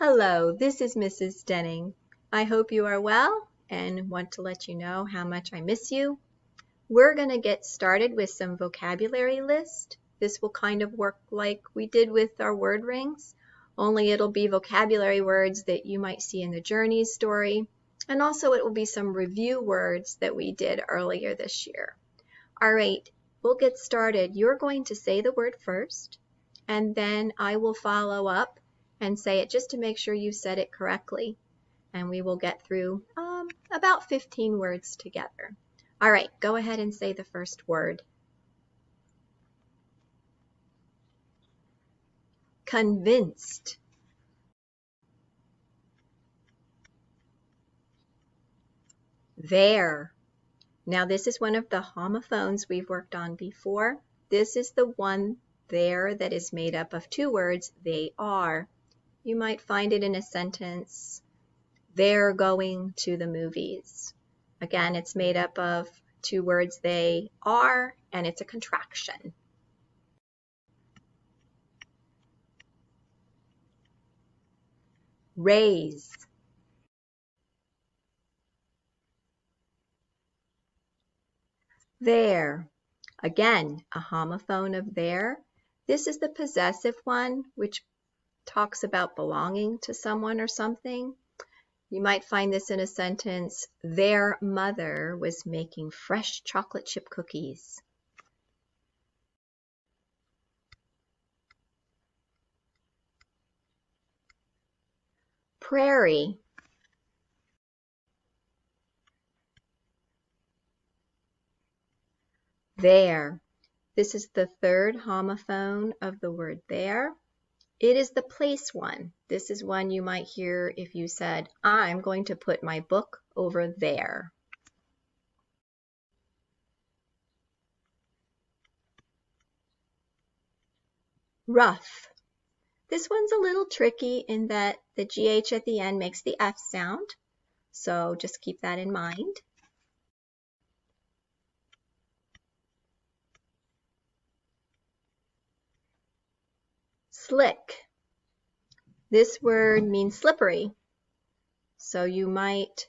Hello, this is Mrs. Denning. I hope you are well and want to let you know how much I miss you. We're going to get started with some vocabulary list. This will kind of work like we did with our word rings, only it'll be vocabulary words that you might see in the Journeys story, and also it will be some review words that we did earlier this year. All right, we'll get started. You're going to say the word first, and then I will follow up and say it just to make sure you said it correctly. And we will get through about 15 words together. All right, go ahead and say the first word. Convinced. There. Now this is one of the homophones we've worked on before. This is the one there that is made up of two words, they are. You might find it in a sentence, they're going to the movies. Again, it's made up of two words, they are, and it's a contraction. Raise. There. Again, a homophone of there. This is the possessive one, which talks about belonging to someone or something. You might find this in a sentence, their mother was making fresh chocolate chip cookies. Prairie. There. This is the third homophone of the word there. It is the place one. This is one you might hear if you said, I'm going to put my book over there. Rough. This one's a little tricky in that the GH at the end makes the F sound, so just keep that in mind. Slick. This word means slippery, so you might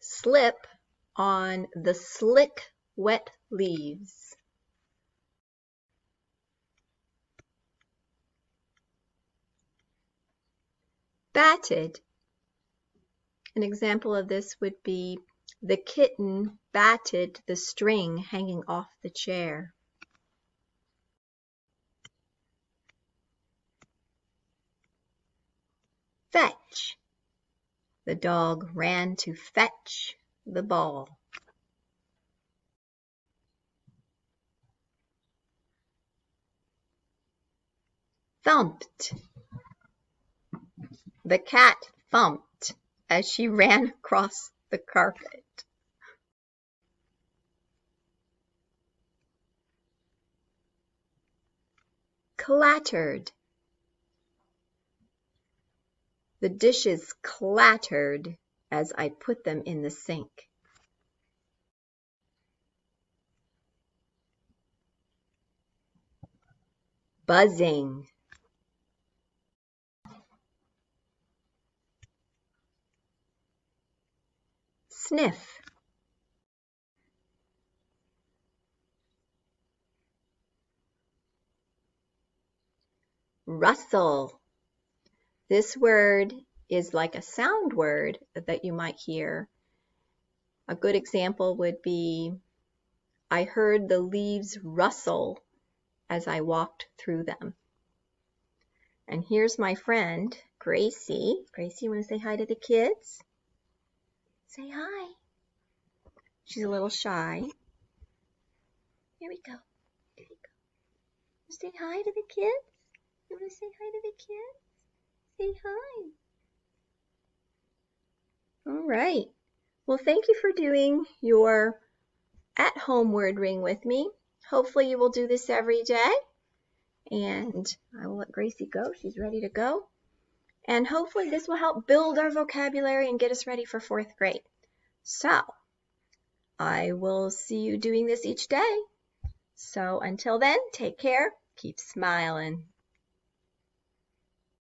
slip on the slick, wet leaves. Batted. An example of this would be, the kitten batted the string hanging off the chair. Fetch. The dog ran to fetch the ball. Thumped. The cat thumped as she ran across the carpet. Clattered. The dishes clattered as I put them in the sink. Buzzing. Sniff. Rustle. This word is like a sound word that you might hear. A good example would be, I heard the leaves rustle as I walked through them. And here's my friend, Gracie. Gracie, you want to say hi to the kids? Say hi. She's a little shy. Here we go. Here we go. Say hi to the kids. You want to say hi to the kids? Say hi. All right. Well, thank you for doing your at-home word ring with me. Hopefully you will do this every day. And I will let Gracie go. She's ready to go. And hopefully this will help build our vocabulary and get us ready for 4th grade. So I will see you doing this each day. So until then, take care. Keep smiling.